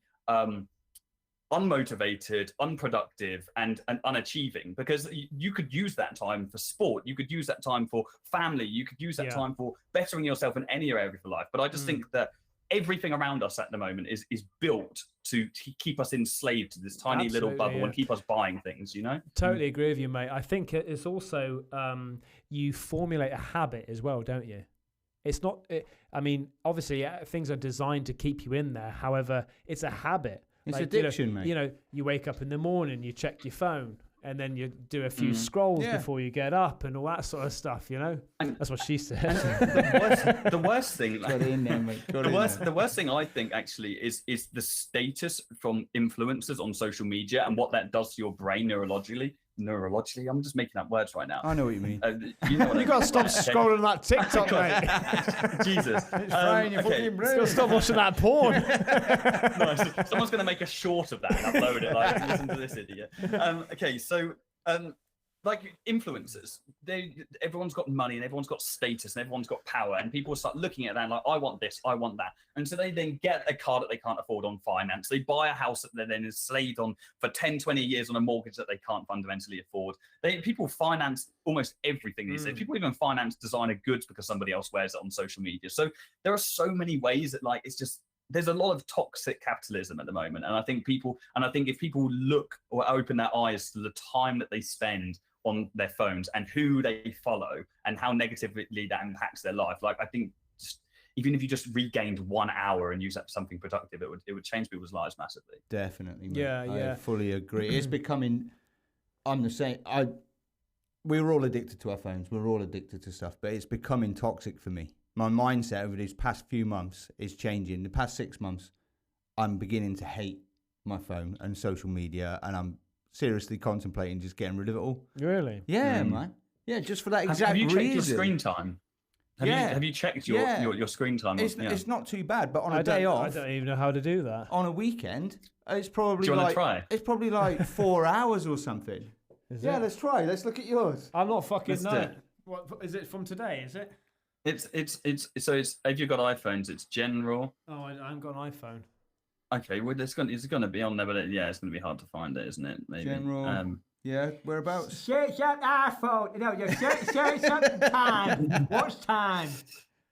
Speaker 2: unmotivated, unproductive, and unachieving, because you could use that time for sport. You could use that time for family. You could use that time for bettering yourself in any area of life. But I just think that everything around us at the moment is built to keep us enslaved to this tiny little bubble and keep us buying things, you know?
Speaker 4: Totally agree with you, mate. I think it's also, you formulate a habit as well, don't you? It's not, I mean, obviously things are designed to keep you in there. However, it's a habit.
Speaker 3: It's like, addiction, mate.
Speaker 4: You know, you wake up in the morning, you check your phone. and then you do a few scrolls before you get up and all that sort of stuff, you know.
Speaker 2: And
Speaker 4: that's what she said.
Speaker 2: The worst thing, the worst thing I think actually is the status from influencers on social media and what that does to your brain neurologically. I'm just making up words right now.
Speaker 3: I know what you mean.
Speaker 4: You got to stop scrolling that TikTok, mate.
Speaker 2: Jesus.
Speaker 3: It's frying your fucking brain.
Speaker 4: Got to stop watching that porn.
Speaker 2: Nice. Someone's going to make a short of that and upload it. Like, listen to this idiot. Okay, so like influencers, everyone's got money and everyone's got status and everyone's got power, and people start looking at that and like, I want this, I want that, and so they then get a car that they can't afford on finance. They buy a house that they're then enslaved on for 10, 20 years on a mortgage that they can't fundamentally afford. People finance almost everything these days. People even finance designer goods because somebody else wears it on social media. So there are so many ways that like it's just. There's a lot of toxic capitalism at the moment, and I think if people look or open their eyes to the time that they spend on their phones and who they follow and how negatively that impacts their life, like I think even if you just regained 1 hour and use that for something productive, it would change people's lives massively.
Speaker 3: Definitely, mate.
Speaker 4: Yeah.
Speaker 3: I fully agree. It's becoming. I'm the same. We're all addicted to our phones. We're all addicted to stuff, but it's becoming toxic for me. My mindset over these past few months is changing. The past 6 months, I'm beginning to hate my phone and social media, and I'm seriously contemplating just getting rid of it all.
Speaker 4: Really?
Speaker 3: Yeah, man. Yeah, just for that exact
Speaker 2: Have you checked
Speaker 3: reason.
Speaker 2: your screen time? Have you checked your screen time?
Speaker 3: It's not too bad, but on a
Speaker 4: day
Speaker 3: off,
Speaker 4: I don't even know how to do that.
Speaker 3: on a weekend, it's probably
Speaker 2: Do you want
Speaker 3: like
Speaker 2: to try?
Speaker 3: it's probably like 4 hours or something. Let's try. Let's look at yours.
Speaker 4: I'm not fucking
Speaker 2: Let's do
Speaker 4: know.
Speaker 2: it.
Speaker 4: What is it from today? Is it?
Speaker 2: It's if you've got iPhones, it's general.
Speaker 4: Oh, I haven't got an iPhone.
Speaker 2: Okay, well, it's going to be on there, but it's going to be hard to find it, isn't it? Maybe.
Speaker 3: General. Yeah, whereabouts?
Speaker 4: Search up iPhone. No, you search up time. What's time?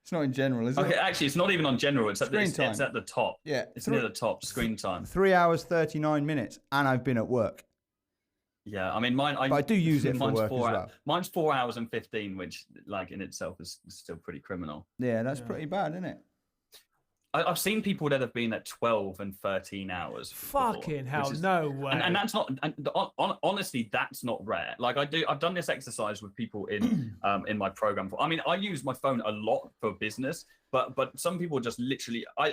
Speaker 3: It's not in general, is it?
Speaker 2: Okay, actually, it's not even on general. It's at
Speaker 3: Screen time.
Speaker 2: It's at the top.
Speaker 3: Yeah,
Speaker 2: it's near the top. Screen time.
Speaker 3: 3 hours 39 minutes, and I've been at work.
Speaker 2: Yeah, I mean, mine.
Speaker 3: But I do use it for work as well.
Speaker 2: Mine's 4 hours and 15, which, like, in itself is still pretty criminal.
Speaker 3: Yeah, that's pretty bad, isn't it?
Speaker 2: I've seen people that have been at 12 and 13 hours.
Speaker 4: Fucking hell, no way.
Speaker 2: And that's not. And honestly, that's not rare. Like I've done this exercise with people in my program. I mean, I use my phone a lot for business, but some people just literally. I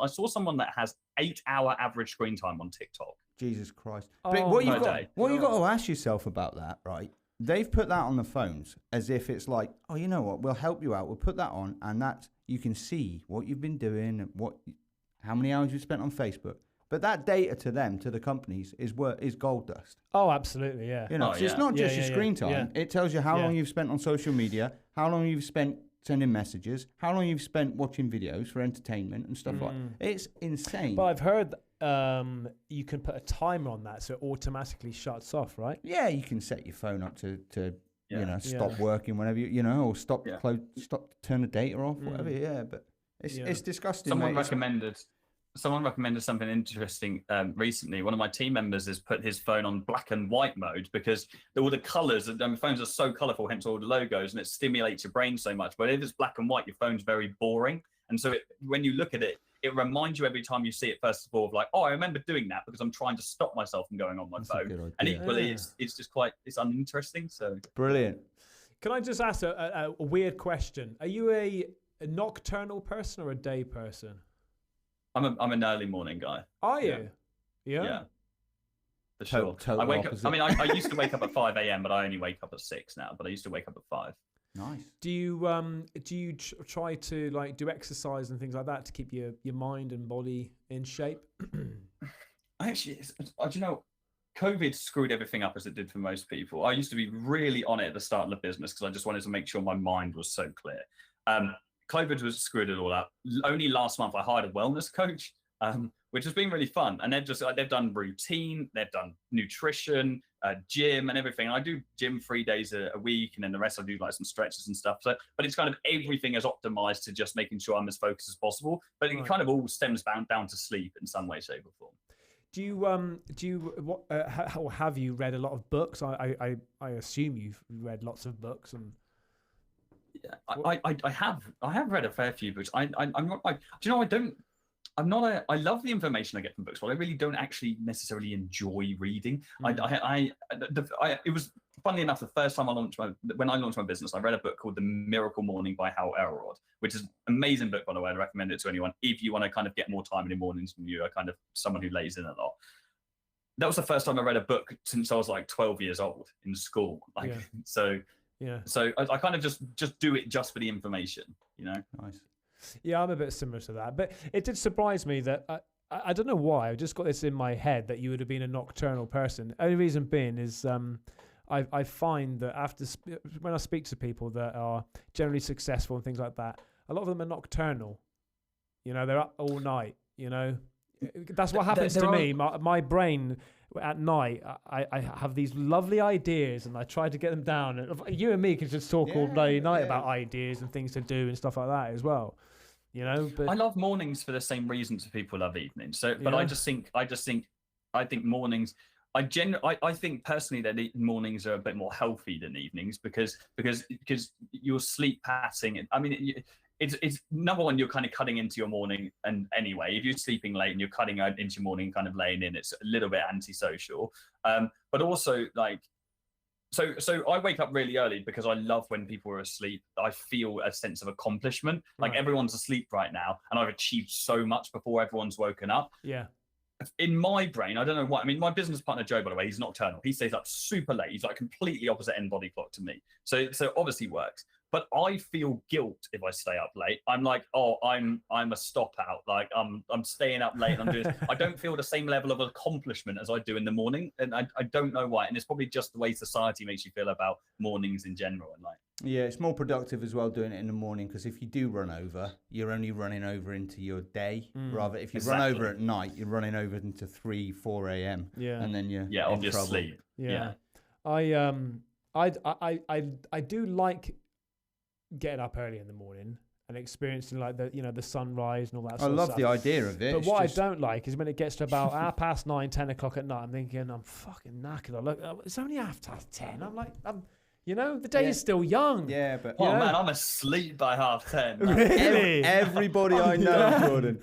Speaker 2: saw someone that has 8 hour average screen time on TikTok.
Speaker 3: Jesus Christ!
Speaker 4: Oh,
Speaker 3: but what you got to ask yourself about that, right? They've put that on the phones as if it's like, oh, you know what? We'll help you out. We'll put that on, and that's you can see what you've been doing, how many hours you spent on Facebook. But that data to them, to the companies, is gold dust.
Speaker 4: Oh, absolutely, yeah.
Speaker 3: You know, so it's not just your screen time. It tells you how long you've spent on social media, how long you've spent sending messages, how long you've spent watching videos for entertainment and stuff like that. It's insane.
Speaker 4: But I've heard you can put a timer on that so it automatically shuts off, right?
Speaker 3: Yeah, you can set your phone up to stop working whenever or stop turn the data off, whatever. Yeah, but it's disgusting.
Speaker 2: Someone recommended something interesting recently. One of my team members has put his phone on black and white mode because all the colors, phones are so colorful, hence all the logos, and it stimulates your brain so much. But if it's black and white, your phone's very boring. And so when you look at it, it reminds you every time you see it, first of all, of like, oh, I remember doing that because I'm trying to stop myself from going on my phone. And equally, it's just it's uninteresting. So
Speaker 3: brilliant.
Speaker 4: Can I just ask a weird question? Are you a nocturnal person or a day person?
Speaker 2: I'm an early morning guy.
Speaker 4: Are you?
Speaker 2: Yeah. For sure. I wake up. I mean, I used to wake up at 5 a.m., but I only wake up at 6 now. But I used to wake up at 5.
Speaker 3: Nice.
Speaker 4: Do you try to like do exercise and things like that to keep your mind and body in shape?
Speaker 2: Actually, do you know, COVID screwed everything up as it did for most people. I used to be really on it at the start of the business because I just wanted to make sure my mind was so clear. COVID was screwed it all up. Only last month I hired a wellness coach, which has been really fun. And they've done routine, they've done nutrition, gym and everything. And I do gym 3 days a week, and then the rest I do like some stretches and stuff. So, but it's kind of everything is optimized to just making sure I'm as focused as possible. But it kind of all stems down to sleep in some way, shape, or form.
Speaker 4: Have you read a lot of books? I assume you've read lots of books and.
Speaker 2: Yeah, I have read a fair few books. I'm not like, do you know, I'm not a. I love the information I get from books, but I really don't actually necessarily enjoy reading. It was funnily enough the first time when I launched my business, I read a book called The Miracle Morning by Hal Elrod, which is an amazing book, by the way. I'd recommend it to anyone if you want to kind of get more time in the mornings from you. I kind of someone who lays in a lot. That was the first time I read a book since I was like 12 years old in school. So I kind of just do it just for the information, you know.
Speaker 3: Nice.
Speaker 4: Yeah, I'm a bit similar to that, but it did surprise me that I don't know why. I just got this in my head that you would have been a nocturnal person. Only reason being is I find that when I speak to people that are generally successful and things like that, a lot of them are nocturnal. You know, they're up all night. You know, that's what happens to me. My brain at night, I have these lovely ideas and I try to get them down. And you and me can just talk all day night about ideas and things to do and stuff like that as well. You know, but
Speaker 2: I love mornings for the same reasons people love evenings. So, but I think mornings. I think personally that mornings are a bit more healthy than evenings because your sleep pattern. I mean, it's number one, you're kind of cutting into your morning, and anyway, if you're sleeping late and you're cutting into your morning, kind of laying in, it's a little bit antisocial. But also like. So I wake up really early because I love when people are asleep. I feel a sense of accomplishment. Like everyone's asleep right now and I've achieved so much before everyone's woken up. Yeah. In my brain, I don't know why. I mean, my business partner, Joe, by the way, he's nocturnal. He stays up super late. He's like completely opposite end body clock to me. So obviously works. But I feel guilt if I stay up late. I'm like, oh, I'm a stop out. Like I'm staying up late and I'm doing. I don't feel the same level of accomplishment as I do in the morning, and I don't know why. And it's probably just the way society makes you feel about mornings in general. And like,
Speaker 3: yeah, it's more productive as well doing it in the morning because if you do run over, you're only running over into your day. Rather, if you run over at night, you're running over into 3-4 a.m. Yeah, and then you're in trouble.
Speaker 2: Sleep.
Speaker 4: Yeah. I do like getting up early in the morning and experiencing like the sunrise and all that sort of stuff. I love
Speaker 3: the idea of it.
Speaker 4: But what I don't like is when it gets to about 10 o'clock at night, I'm thinking, I'm fucking knackered. Look, it's only 10. I'm like, the day is still young.
Speaker 3: Yeah, but
Speaker 2: man, I'm asleep by 10:30.
Speaker 4: Really?
Speaker 3: Everybody I know, Jordan,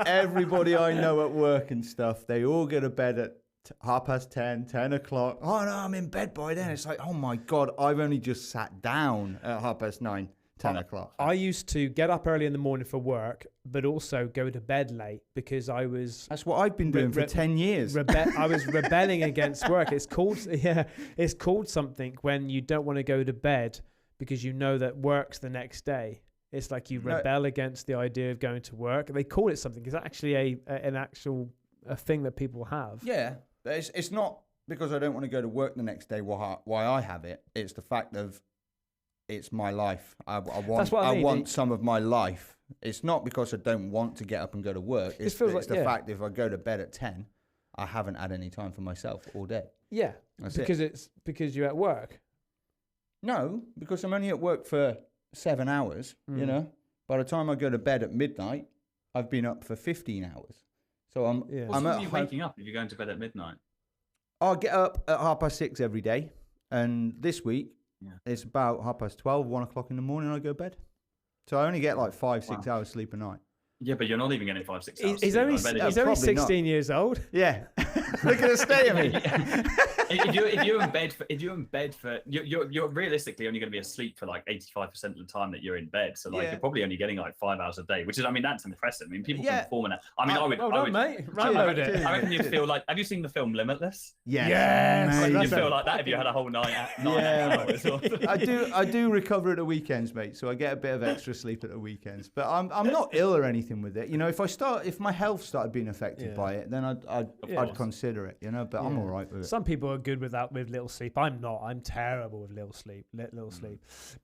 Speaker 3: everybody I know at work and stuff, they all go to bed at 10:30, 10 o'clock. Oh no, I'm in bed by then. It's like, oh my God, I've only just sat down at 9:30, 10 o'clock.
Speaker 4: I used to get up early in the morning for work, but also go to bed late because I was...
Speaker 3: That's what I've been doing for 10 years.
Speaker 4: I was rebelling against work. It's called something when you don't want to go to bed because you know that work's the next day. It's like you rebel against the idea of going to work. They call it something. It's actually a thing that people have.
Speaker 3: Yeah, but it's not because I don't want to go to work the next day why I have it. It's the fact of it's my life. I want some of my life. It's not because I don't want to get up and go to work. It's the fact if I go to bed at 10, I haven't had any time for myself all day.
Speaker 4: Yeah, because you're at work.
Speaker 3: No, because I'm only at work for 7 hours. You know, by the time I go to bed at midnight, I've been up for 15 hours. So I'm
Speaker 2: waking up if you're going to bed at midnight.
Speaker 3: I'll get up at 6:30 every day, and this week it's about 12:30, 1 o'clock in the morning. I go to bed, so I only get like 5-6 hours sleep a night.
Speaker 2: Yeah, but you're not even getting 5-6 hours.
Speaker 4: He's only 16 years old.
Speaker 3: Yeah, look at the state of me.
Speaker 2: If you're in bed for you're realistically only going to be asleep for like 85% of the time that you're in bed. So like you're probably only getting like 5 hours a day, which is that's impressive. I mean, people can perform in that. I mean, I reckon you'd feel like. Have you seen the film Limitless?
Speaker 3: Yes.
Speaker 2: You'd feel like that if you had a whole night. 9 hours.
Speaker 3: I do recover at the weekends, mate. So I get a bit of extra sleep at the weekends. But I'm not ill or anything with it. You know, if my health started being affected by it, then I'd consider it. You know, but I'm all right with it.
Speaker 4: Some people are good with little sleep. I'm not. I'm terrible with little sleep.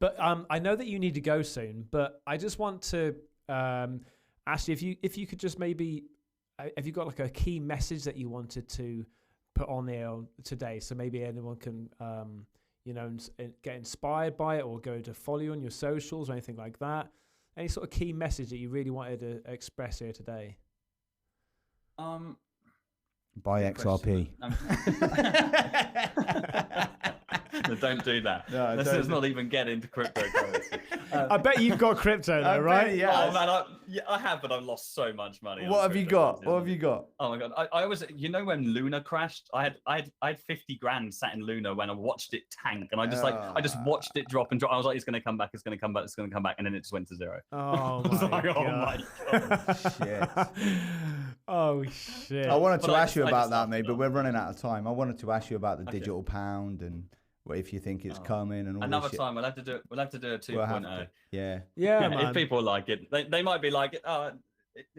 Speaker 4: But I know that you need to go soon. But I just want to ask you if you could just maybe have you got like a key message that you wanted to put on there today, so maybe anyone can get inspired by it or go to follow you on your socials or anything like that. Any sort of key message that you really wanted to express here today?
Speaker 3: Buy XRP.
Speaker 2: Don't do that.
Speaker 3: No,
Speaker 2: Let's not even get into cryptocurrency.
Speaker 4: I bet you've got crypto though, right?
Speaker 3: Yeah.
Speaker 2: Oh man, I have, but I've lost so much money.
Speaker 3: What have you got? What have you got?
Speaker 2: Oh my god, I always, you know, when Luna crashed, I had 50 grand sat in Luna when I watched it tank, and I just watched it drop and drop. I was like, it's gonna come back, it's gonna come back, it's gonna come back, and then it just went to zero.
Speaker 4: Oh
Speaker 2: I was
Speaker 4: my
Speaker 2: like,
Speaker 4: god.
Speaker 2: oh my god.
Speaker 3: Shit.
Speaker 4: Oh shit.
Speaker 3: I wanted to ask you
Speaker 2: I
Speaker 3: about
Speaker 2: just
Speaker 3: that, mate,
Speaker 2: laughed
Speaker 3: but
Speaker 2: it
Speaker 3: we're
Speaker 2: off.
Speaker 3: running out of time. I wanted to ask you about the digital pound and what if you think it's coming and all
Speaker 2: Another
Speaker 3: this shit.
Speaker 2: time we'll have to do it. We'll have to do a 2.0.
Speaker 3: Yeah.
Speaker 4: Yeah, man.
Speaker 2: If people like it, they might be like, oh,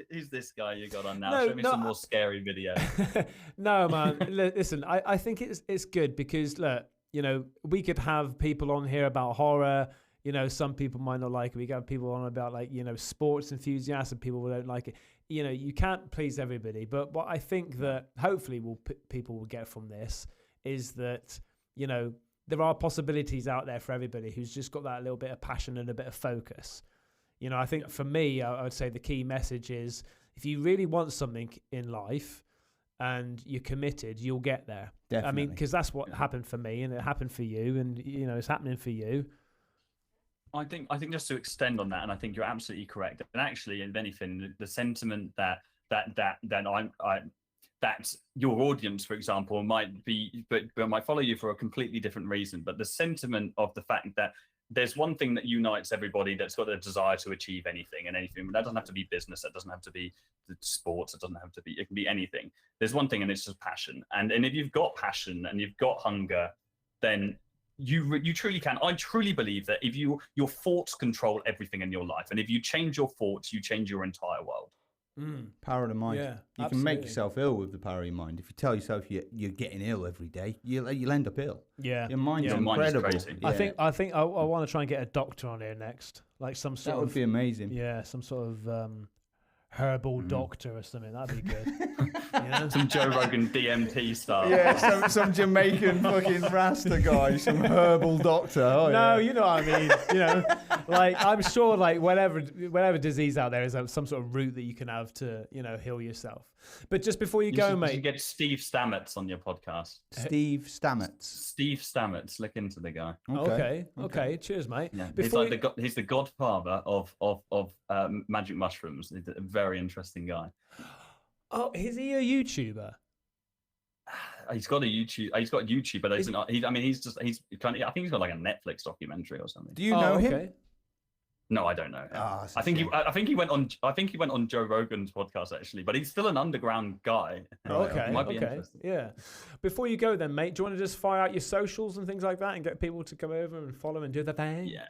Speaker 2: who's this guy you got on now?
Speaker 4: No,
Speaker 2: Show me some more scary videos.
Speaker 4: No, man. Listen, I think it's good because look, you know, we could have people on here about horror. You know, some people might not like it. We got people on about like, you know, sports enthusiasts and people who don't like it. You know, you can't please everybody. But what I think that hopefully people will get from this is that, you know, there are possibilities out there for everybody who's just got that little bit of passion and a bit of focus. You know, I think for me, I would say the key message is if you really want something in life and you're committed, you'll get there.
Speaker 3: Definitely.
Speaker 4: I mean, because that's what happened for me and it happened for you and, you know, it's happening for you.
Speaker 2: I think just to extend on that, and I think you're absolutely correct. And actually, if anything, the sentiment that your audience, for example, might be, but might follow you for a completely different reason. But the sentiment of the fact that there's one thing that unites everybody that's got a desire to achieve anything and anything. That doesn't have to be business. That doesn't have to be sports. It doesn't have to be. It can be anything. There's one thing, and it's just passion. And if you've got passion and you've got hunger, then you truly can. I truly believe that if your thoughts control everything in your life, and if you change your thoughts, you change your entire world.
Speaker 3: Power of the mind.
Speaker 4: Yeah,
Speaker 3: you can make yourself ill with the power of your mind. If you tell yourself you're getting ill every day, you'll end up ill.
Speaker 4: Yeah,
Speaker 3: your mind's
Speaker 2: Your mind is
Speaker 3: incredible.
Speaker 2: crazy.
Speaker 3: Yeah.
Speaker 4: I think I want to try and get a doctor on here next, like some sort
Speaker 3: That would be amazing.
Speaker 4: yeah, some sort of herbal doctor or something. That'd be good. You know?
Speaker 2: Some Joe Rogan DMT stuff.
Speaker 3: Yeah, some Jamaican fucking Rasta guy, some herbal doctor. Oh,
Speaker 4: No,
Speaker 3: yeah.
Speaker 4: you know what I mean. You know, like I'm sure, like whatever disease out there is some sort of route that you can have to, you know, heal yourself. But just before you go,
Speaker 2: You
Speaker 4: mate,
Speaker 2: should get Steve Stamets on your podcast.
Speaker 3: Steve Stamets.
Speaker 2: Steve Stamets, look into the guy.
Speaker 4: Okay. Cheers, mate.
Speaker 2: Yeah,
Speaker 4: Before
Speaker 2: he's the godfather of magic mushrooms. He's a very interesting guy.
Speaker 4: oh, is he a YouTuber?
Speaker 2: He's got a YouTube. He's got YouTube, but he's not. He's kind of. I think he's got like a Netflix documentary or something.
Speaker 3: Do you know him?
Speaker 4: Okay.
Speaker 2: No, I don't know.
Speaker 3: Oh,
Speaker 2: I think he went on Joe Rogan's podcast actually, but he's still an underground guy.
Speaker 4: Okay.
Speaker 2: Might be interesting.
Speaker 4: Yeah. Before you go, then, mate, do you want to just fire out your socials and things like that, and get people to come over and follow and do the thing?
Speaker 2: Yeah,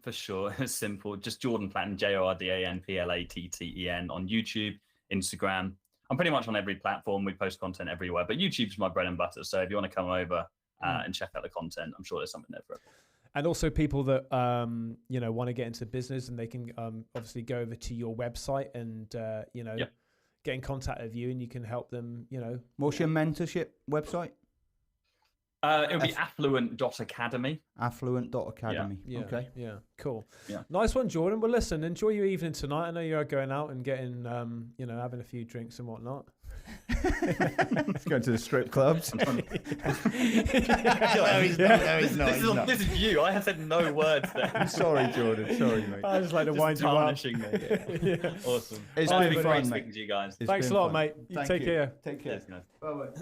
Speaker 2: for sure. It's simple. Just Jordan Platten, JordanPlatten on YouTube, Instagram. I'm pretty much on every platform. We post content everywhere, but YouTube's my bread and butter. So if you want to come over and check out the content, I'm sure there's something there for everyone.
Speaker 4: And also people that you know, want to get into business, and they can obviously go over to your website and you know, get in contact with you, and you can help them. You know,
Speaker 3: What's your mentorship website?
Speaker 2: It'll be Inffluent.academy.
Speaker 3: Inffluent.academy.
Speaker 4: yeah,
Speaker 3: Okay.
Speaker 4: yeah, cool.
Speaker 2: Yeah.
Speaker 4: Nice one, Jordan. Well, listen, enjoy your evening tonight. I know you're going out and getting you know, having a few drinks and whatnot.
Speaker 3: Let's go to the strip clubs.
Speaker 2: This is you. I have said no words there.
Speaker 3: Sorry, Jordan. Sorry, mate.
Speaker 4: I just like to
Speaker 2: Just
Speaker 4: wind you up.
Speaker 2: tarnishing me.
Speaker 4: Yeah.
Speaker 2: Awesome.
Speaker 3: It's
Speaker 2: Been
Speaker 3: been
Speaker 2: great
Speaker 3: fun,
Speaker 2: speaking
Speaker 3: mate.
Speaker 2: to you guys.
Speaker 3: It's
Speaker 4: Thanks
Speaker 3: been
Speaker 4: a lot,
Speaker 3: fun.
Speaker 4: mate. You
Speaker 3: Thank
Speaker 4: take
Speaker 3: you.
Speaker 4: care.
Speaker 3: Take care.
Speaker 2: Cheers, guys.
Speaker 3: Bye-bye.